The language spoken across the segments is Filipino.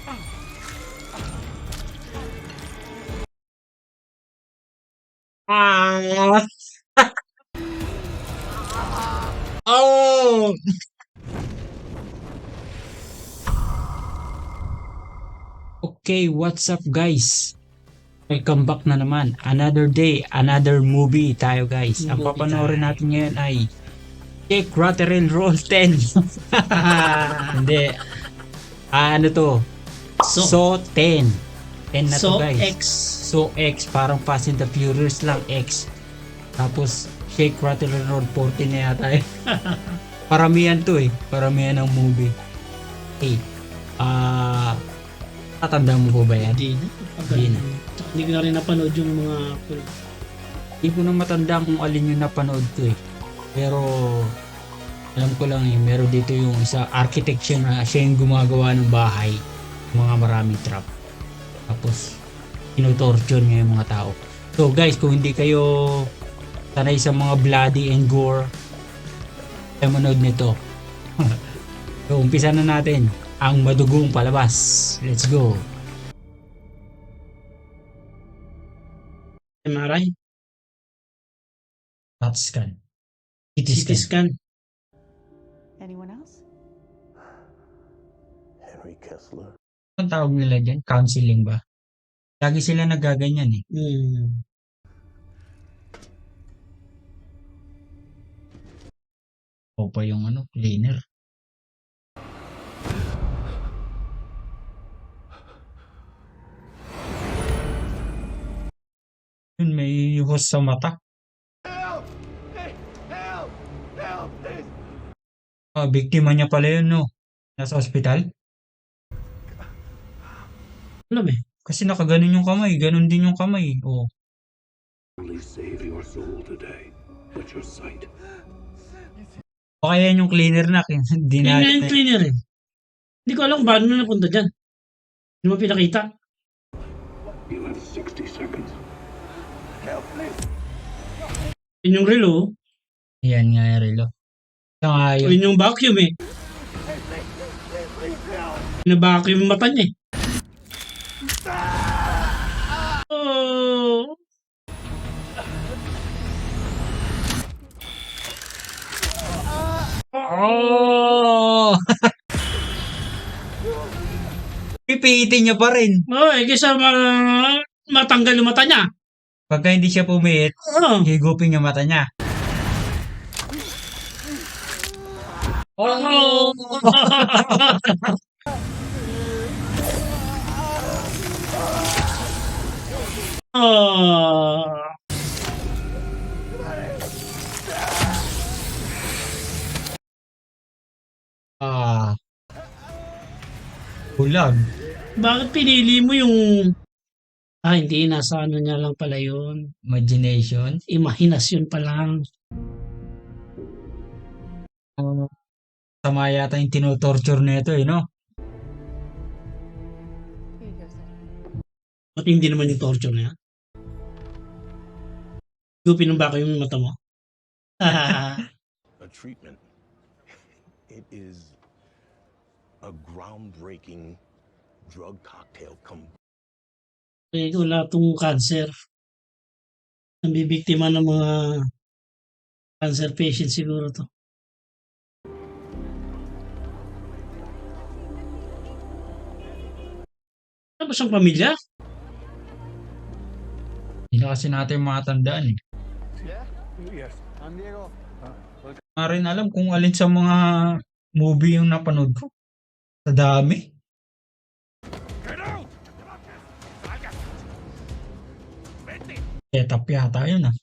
Ah! Oh! Okay, what's up guys? Welcome back na naman. Another day, another movie tayo guys. Ang Movie papanoorin time. natin ngayon ay Shake, Rattle and Roll 10. Hindi. Ano to? So 10. 10 na to So guys. X. So X. Parang Fast and the Furious lang X. Tapos Shake, Rattle and Roll 14 na yata eh. Paramihan to eh. Paramihan ng movie. Okay. Tatanda mo po ba yan? Hindi na. Hindi na. Hindi ko na rin napanood yung mga Hindi ko na matanda kung alin yung napanood ko eh. Pero alam ko lang eh, meron dito yung isa architect siya na siya yung gumagawa ng bahay. Mga maraming trap. Tapos tinutorture niya yung mga tao. So guys, kung hindi kayo sanay sa mga bloody and gore, ay manood nito. So umpisa na natin ang madugong palabas. Let's go. MRI. CT scan. CT scan. Anyone else? Henry Kessler. Ang tawag nila dyan? Counseling ba? Lagi sila nagaganyan eh. O pa yung cleaner. Yun, may hose sa mata. Biktima niya pala yun, no? Nasa ospital. Alam eh. Kasi nakaganon yung kamay. Ganon din yung kamay. Oh. Only save your soul today, but your sight. O kaya yung cleaner na. Hindi Yun nga natin. yung cleaner eh. Hindi ko alam kung paano na napunta dyan. Hindi mo pinakita. You have 60 seconds. Help me! Yun yung relo. Yan nga yung relo. Ito nga yun. Yun yung vacuum eh. Pina-vacuum yung mata niya eh. Oh. Oh! Pipihitin niya pa rin. Oh, eh, kaysa matanggal yung mata niya. Pagka hindi siya pumihit, Oh. higupin yung mata niya. Oh. Oh. Bulag. Bakit pinili mo yung... hindi. Nasa ano niya lang pala yun. Imagination. Imahinasyon pa lang. Tama yata yung tinotorture nito eh, no? Here you go, sir. Ba't hindi naman yung torture na yan? Gupin ng baka yung mata mo. A treatment. It is a groundbreaking drug cocktail Eh, wala itong cancer. Nabibiktima ng mga cancer patient siguro to. Ano ba siyang pamilya? Hindi na kasi natin matandaan eh. Yes. I'm Diego. Nga rin alam kung alin sa mga movie yung napanood ko. Sa dami. Setup yata yun ah.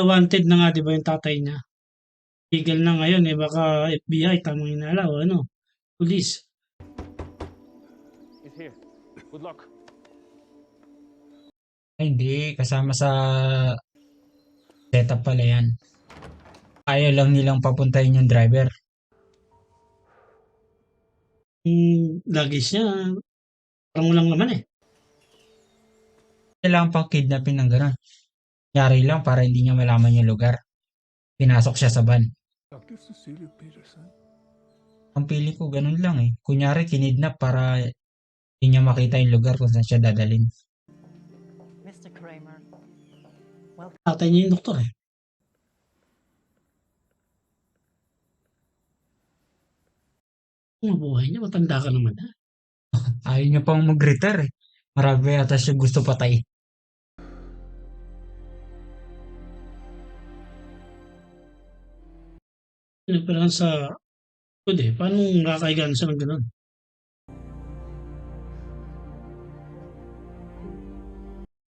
Wanted na nga, di ba, yung tatay niya? Tigil na ngayon eh, baka FBI, tamang inala o ano, police. He's here. Good luck. Ay, hindi. Kasama sa setup pala yan. Ayaw lang nilang papuntahin yung driver. Lagi siya, parang walang laman eh. Kailangan pang kidnapin ng gano'n. Yari lang para hindi niya malaman yung lugar. Pinasok siya sa van. Dr. Cecilia Peterson. Ang feeling ko ganun lang eh. Kunyari kinidnap para hindi niya makita yung lugar kung saan siya dadalhin. Mr. Kramer, Tatay niya yung doktor eh. Ang buhay niya, matanda ka naman ha. Ayaw niya pang mag-retire eh. Marami yata siya gusto patay. Pinapirahan sa good eh. Paano nakakaigan siya ng ganun?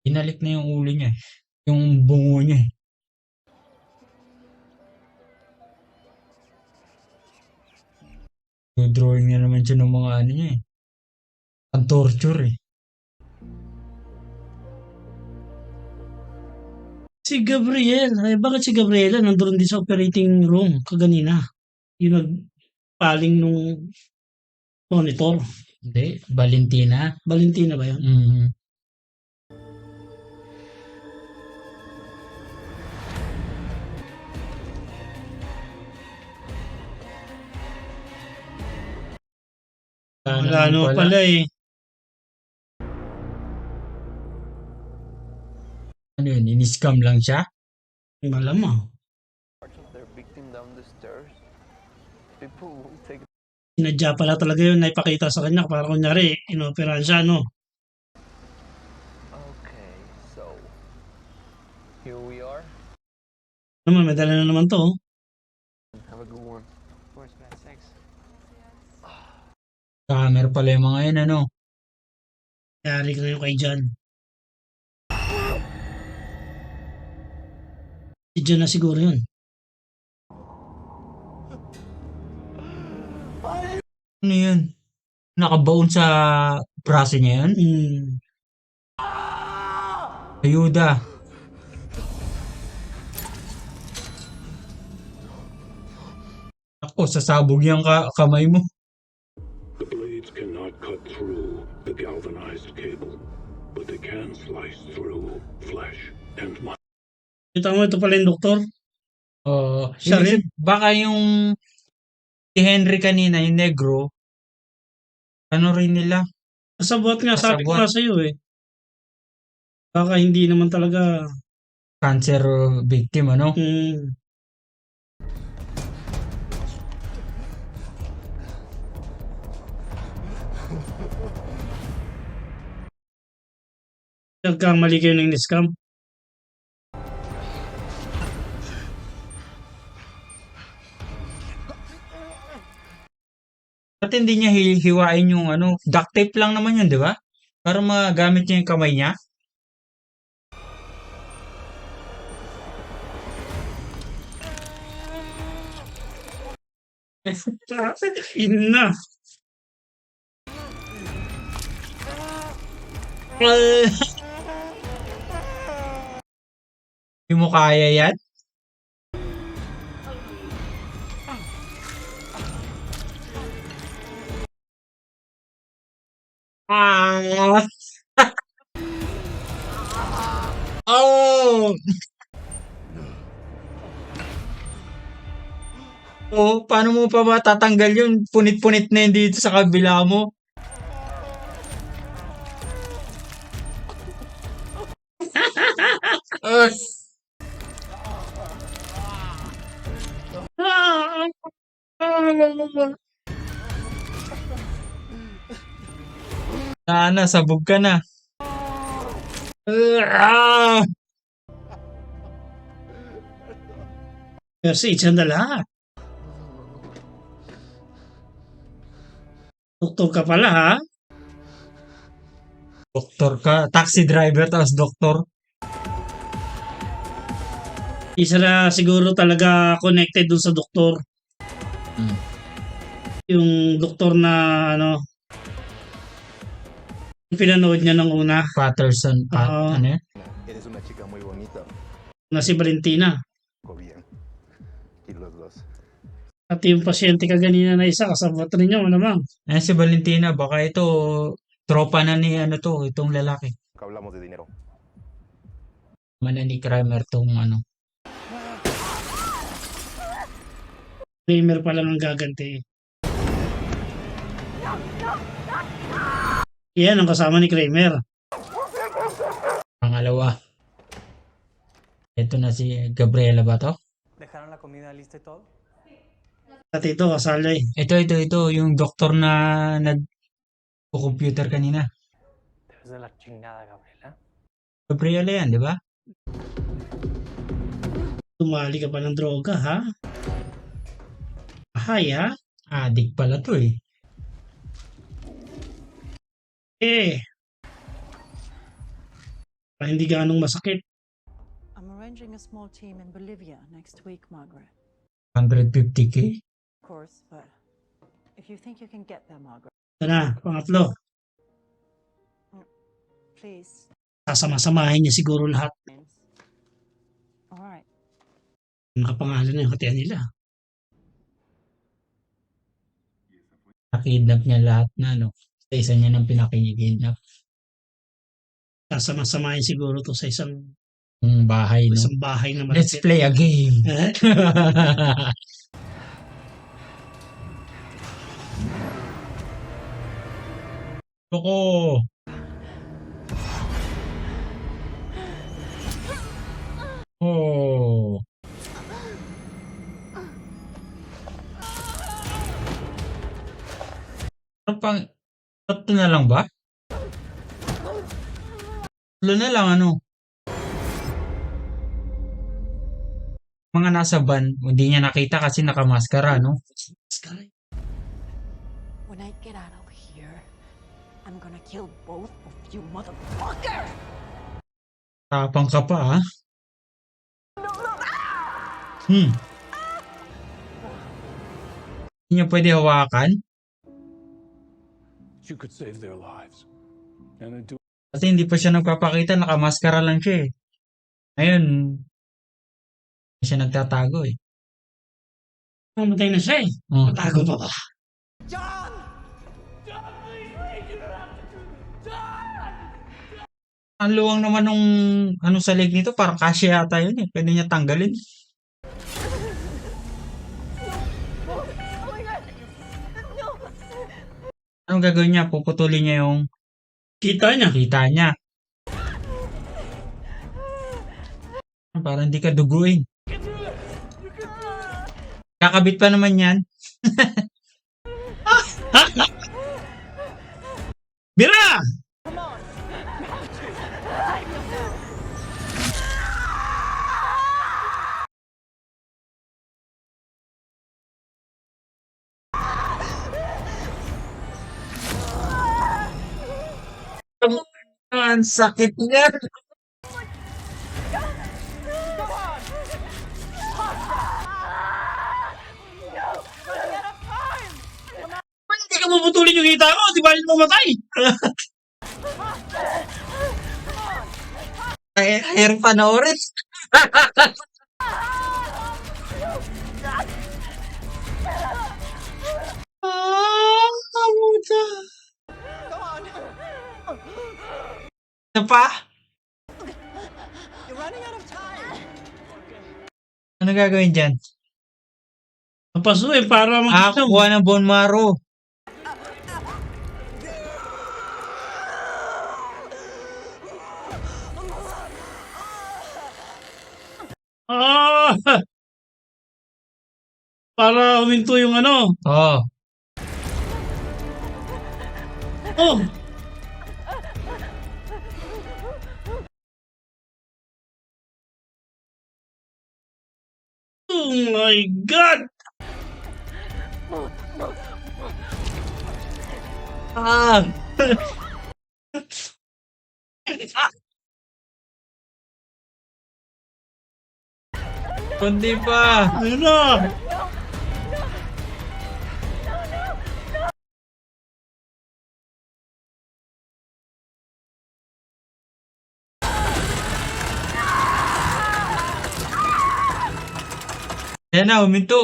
Inalik na yung ulo niya eh. Yung bungo niya eh. Drawing na naman siya ng mga ano niya eh. Ang torture eh. Si Gabriel. Ay, bakit si Gabriela nandun din sa operating room kaganina? Yung nagpaling nung monitor. Hindi, Valentina. Valentina ba yun? Mm. Wala no pala eh. Ano yun, in-scam lang siya? Malamang. March of their victim down the stairs. People will take Sinadya pala talaga yun na ipakita sa kanya para kunyari inoperahan siya, no? Okay, so here we are. Naman, may dala na naman to. Oh. Have a good one. Of course, man. Thanks. Camera pala yung mga yun, ano? Yari ka ngayon kay John. Si John na siguro yun. Ano yun? Nakabaon sa braso niya yun? Ayuda. Ako, sasabog yung kamay mo. The blades cannot cut through the galvanized cable, but they can slice through flesh and muscle. Kita mo, ito pala yung doktor. Siya rin? Baka yung si Henry kanina, yung negro, ano rin nila? Kasabot nga, sabi ko Kasabwat. nga sa'yo eh. Baka hindi naman talaga. Cancer victim, ano? Nagkamali kayo ng niscam. At hindi niya hiwain yung ano, duct tape lang naman yun, di ba? Para magamit niya yung kamay niya. Ina. Hindi mo kaya yan? Ah! Oh! Oh, paano mo pa matatanggal yun? Punit-punit na yun dito sa kabila mo. Ah! Na, sabog ka na. Ah! First aid siya na lahat. Doktor ka pala ha? Doktor ka, taxi driver tapos doktor. Isa na siguro talaga connected dun sa doktor. Yung doktor na ano, yung pinanood niya ng una Patterson, Oo. ano yan? Eres una chica muy bonita. na si Valentina. Go bien. Y los dos. At yung pasyente ka ganina na isa, kasabot rin niya, malamang. Ayan si Valentina, baka ito, tropa na ni ano to, itong lalaki. Hablamos de dinero. Mana ni Kramer tong ano. Kramer pa lang ang gaganti. Yan ang kasama ni Kramer. Pangalawa. Ito na si Gabriela ba to? ¿Dejaron la comida lista y todo? At ito, kasali. Ito. Yung doktor na nag-computer kanina. Debes de la chingada, Gabriela. Gabriela yan, di ba? Tumali ka pa ng droga, ha? Ahay, ha? Adik pala to eh. Hindi ganong masakit. I'm arranging a small team in Bolivia next week, Margaret. 150k? Of course, but if you think you can get there, Margaret, Ito na, pangatlo. please. Sasama-samahin niya siguro lahat. All right. Nakapangalan na yung hatian nila. Nakidnap niya lahat na no. Sa isa niya nang pinakikidnap. Sasama-samahin siguro to sa isang Bahay no. bahay na Let's malapit. play a game. Eh? Loko. Oh. Ano pang tatlo na lang ba? Tatlo na lang ano? Mga nasa van, hindi niya nakita kasi nakamaskara, no? When I get out of here, I'm gonna kill both of you, motherfucker! Tapang ka pa, ha? Hindi niya pwede hawakan? You could save their lives. And I do. Kasi hindi pa siya nagpapakita, nakamaskara lang siya eh. Ngayon, hindi siya nagtatago eh. Mamatay na siya eh. Oh. Matago pa ba? Ang luwang naman nung ano sa leg nito, parang kasya yata yun eh. Pwede niya tanggalin. Anong gagawin niya? Puputulin niya yung Kita niya. kita niya. Para hindi ka duguin. Kakabit pa naman yan. Bira! Ang sakit niya. Hindi ka maputulin yung hita ko. Di ba rin mamatay? Hair panoorin. Kamuta. Ano pa? Ano gagawin dyan? Papasuin para mag-inom. Kuha ng bone marrow. Ah! Para huminto yung ano. Oh. Oh! Oh my God! Ah. Kundi pa. Ano? Yan na, huminto.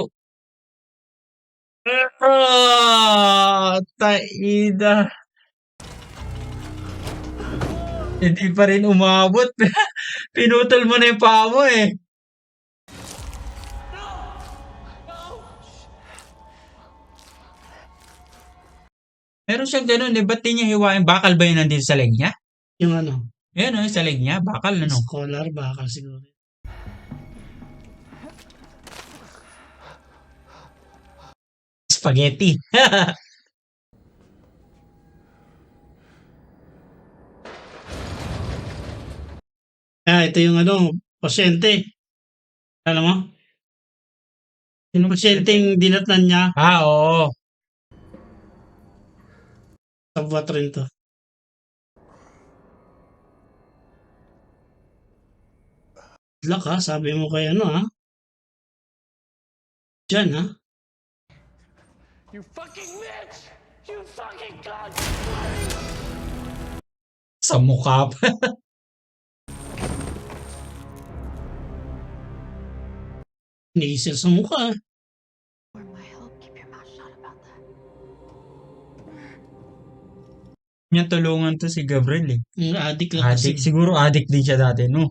Taida. Hindi pa rin umabot. Pinutol mo na yung paa mo eh. Meron siyang ganun eh. Ba't di niya hiwain? Bakal ba yun nandito sa leg niya? Yung ano, Ayan oh, sa leg niya. Bakal ano? scholar, bakal siguro. Spaghetti. Ito yung ano, pasyente. Alam mo? Yung pasyenteng dinatnan niya, Oo. sabwat rin to. Good luck ha, sabi mo kay ano ha. Diyan ha. Sa mukha pa. Nisel sa mukha. For my help, keep your mouth shut about that. Niya tulungan to si Gabriel eh. Yung addict lang kasi. Addict. Siguro addict din siya dati, no?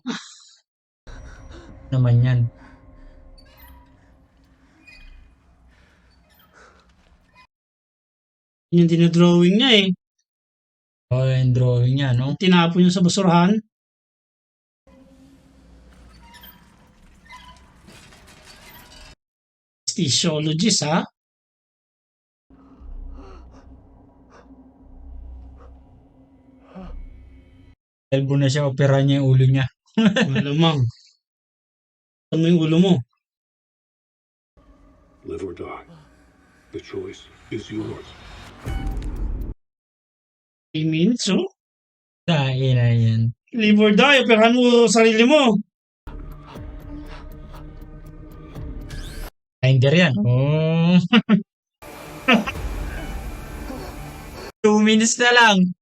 Naman yan. Yung dinodrawing niya eh. Oh, yung drawing niya, no? Tinapon niya sa basurahan. Physiologist ha. Elbow na siya, opera niya yung ulo niya. Malamang. Ano yung ulo mo? Live or die. The choice is yours. 3 minutes oh. Dahil na yan. Live or die, operahan mo sarili mo. Kinder yan. Oh. 2 minutes na lang.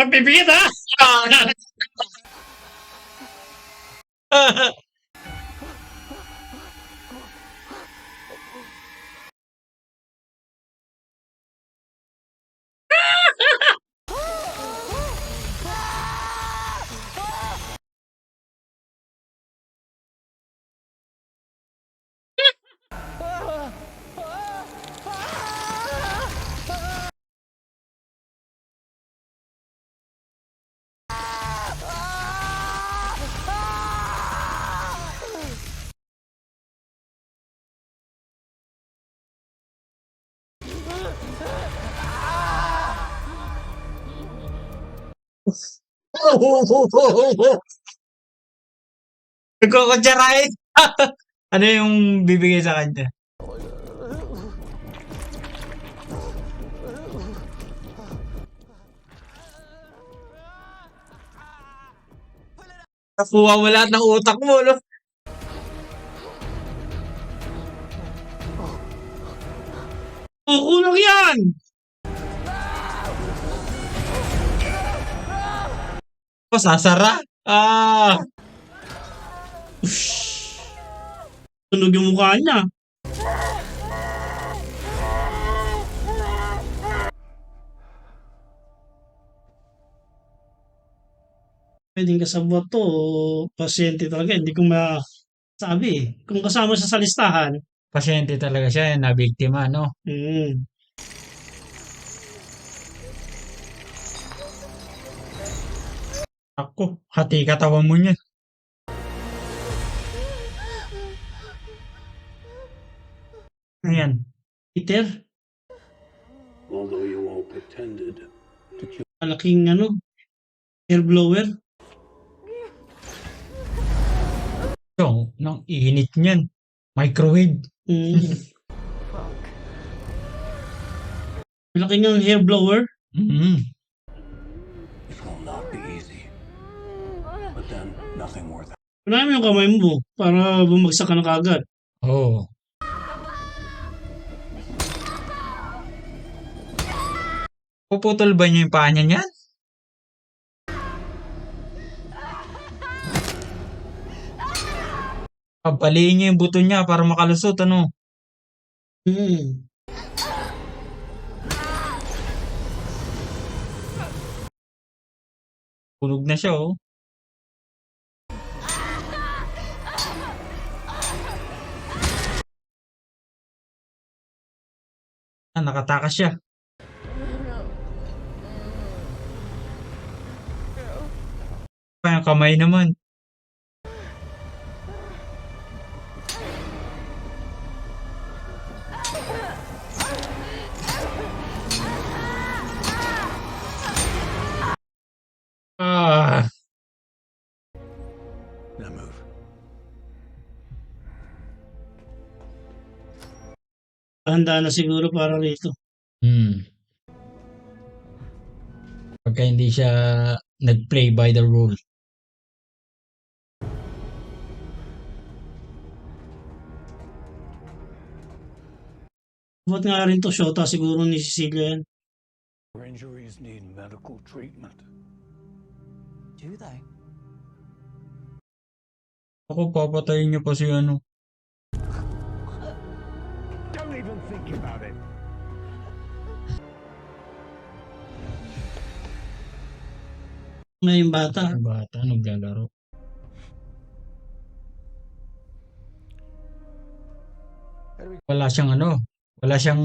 Pipigit ha? Nagkukutsarahin. Ano yung bibigay sa kanya? Nakuha mo lahat ng utak mo, no? Kukulang yan! O, sasara. Ah! Tunog yung mukha niya. Pwedeng kasabot to o pasyente talaga. Hindi ko masabi eh. Kung kasama siya sa listahan, Pasyente talaga siya, na biktima, no? hmm, Ako, hati katawan mo niya. Ayan. Peter, Although you all pretended to kill malaking ano, air blower. So, nang init niyan. Microwave. Hmm. Malaking ang hair blower. Mm. it will not be easy. But then nothing worth it. Marami yung kamay mo para bumagsak ka na kagad. Oh. Puputol ba niya yung paa niya niyan? Papaliin niya yung buto niya para makalusot, ano? Hmm. Tulog na siya, oh. Nakatakas siya. Pa yung kamay naman. Ah, Now move. Handa na siguro para rito. Pagka hindi siya nag-play by the rule. Ba't nga rin to, Shota siguro ni Cecilia yan. Your injuries need medical treatment. Do they? Ako, papatayin niyo pa si ano. Don't even think about it. Ngayong bata. Ang bata, naglalaro. Wala siyang ano. Wala siyang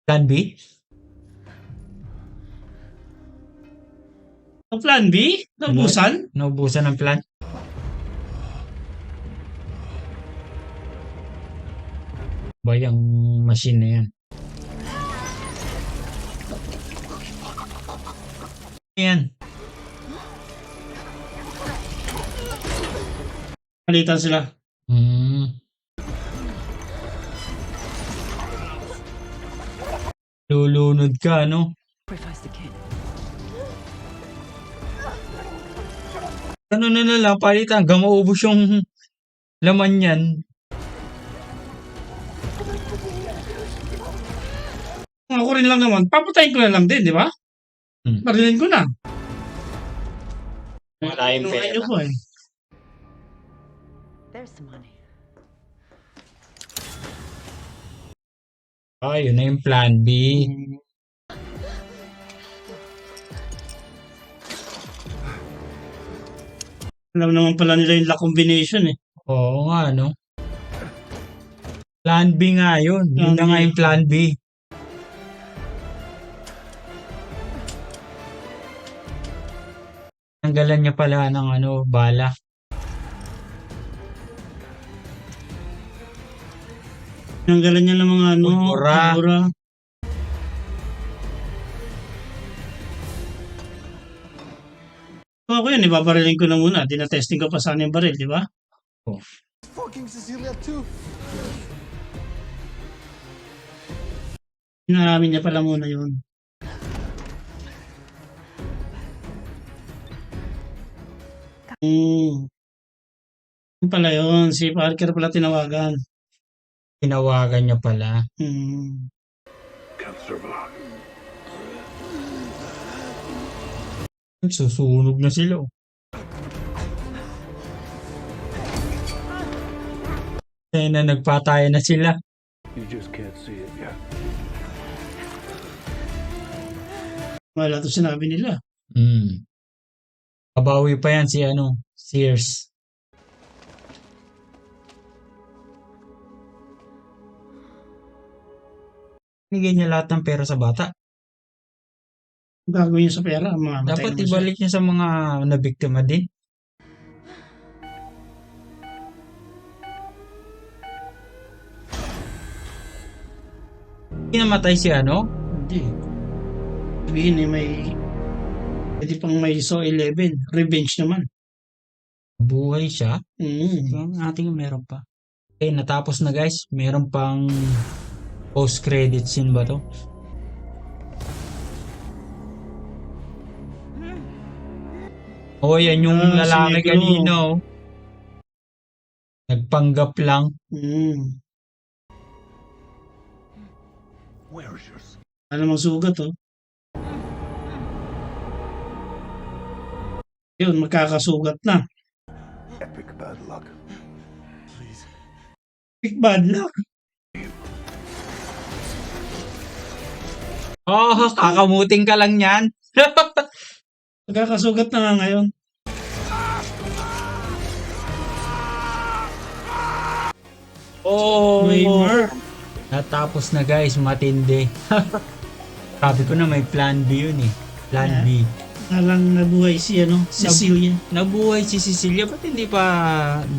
plan B. Ang plan B? Naubusan? Naubusan ng plan. Ba yung machine na yan? Yan. Palitan sila. Lulunod ka, no? Sacrifice the kid. Ano na lang, palitan. Hanggang maubos yung laman yan. Ako rin lang naman. Papatayin ko na lang din, di ba? Barilin ko na. Wala yung Inuhay pera. niyo po eh. There's the money. Oh, yun na yung plan B. Alam naman pala nila yung lock combination eh. Oo nga, no? Plan B nga yun. Yun na Plan nga B. yung plan B. Tanggalan niya pala ng ano, bala. Nanggalan niya ng mga ano, Pulbura. pulbura. Kung ako yan, ibabarilin ko na muna. Dinatesting ko pa sana yung baril, di ba? Fucking Cecilia too. Inaamin niya pala muna yun. Yun pala yun. Si Parker pala tinawagan. Tinawagan niya pala. Can't survive. Susunog na sila. Oh. Kaya na nagpatayan na sila. You just can't see it yet. Wala to sinabi nila. Kabawi pa yan si ano, Sears. Binigay niya lahat ng pera sa bata. Gagawin niya sa pera. Mamamatay Dapat naman siya. ibalik niya sa mga nabiktima din. Hindi namatay si ano? Hindi. Sabihin eh, may pwede pang may SO 11. Revenge naman. Buhay siya. Mm. Yung ating meron pa. Okay, natapos na guys. Meron pang post-credit scene ba to? Oh, yan yung Ah, lalaki si Negro. kanina. Oh. Nagpanggap lang. Mm. Where's your son? Ano namang sugat oh. Yun, magkakasugat na. Epic bad luck. Please. Big bad luck. Oh, kakamuting ka lang yan. Magkakasugat na nga ngayon. Oh, Waver. Natapos na guys, matindi. Sabi ko na may plan B yun eh. Plan B. Nalang nabuhay si Cecilia. Nabuhay si Cecilia, ba't hindi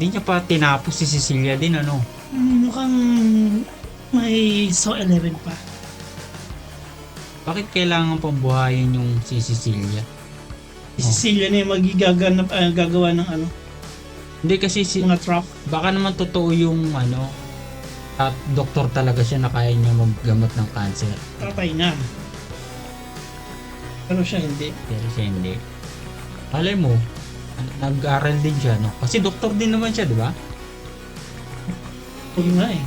niya pa tinapos si Cecilia din ano? Mukhang may So 11 pa. Bakit kailangan pang buhayin yung si Cecilia? Si Cecilia na yung gagawa ng Hindi kasi mga trap. baka naman totoo yung at doktor talaga siya na kaya niya maggamot ng cancer. Tatay na. Pero siya hindi. Pero siya hindi. Malay mo, nag-aral din siya, no? Kasi doktor din naman siya, di ba? Huwag nga eh.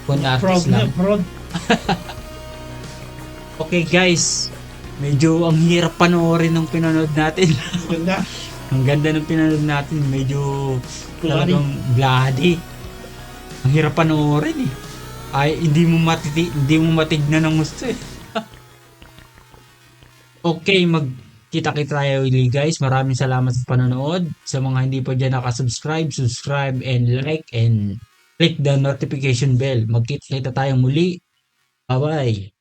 Con Proud artist na, lang. proud. Okay guys, medyo ang hirap panoorin ng pinanood natin. Ganda. Ang ganda ng pinanood natin, medyo Bloody. talagang bloody. Ang hirap panoorin eh. Ay, hindi mo matignan ng gusto eh. Okay, magkita-kita tayo ulit guys. Maraming salamat sa panonood. Sa mga hindi pa dyan nakasubscribe, subscribe and like and click the notification bell. Magkita-kita tayo muli. Bye-bye.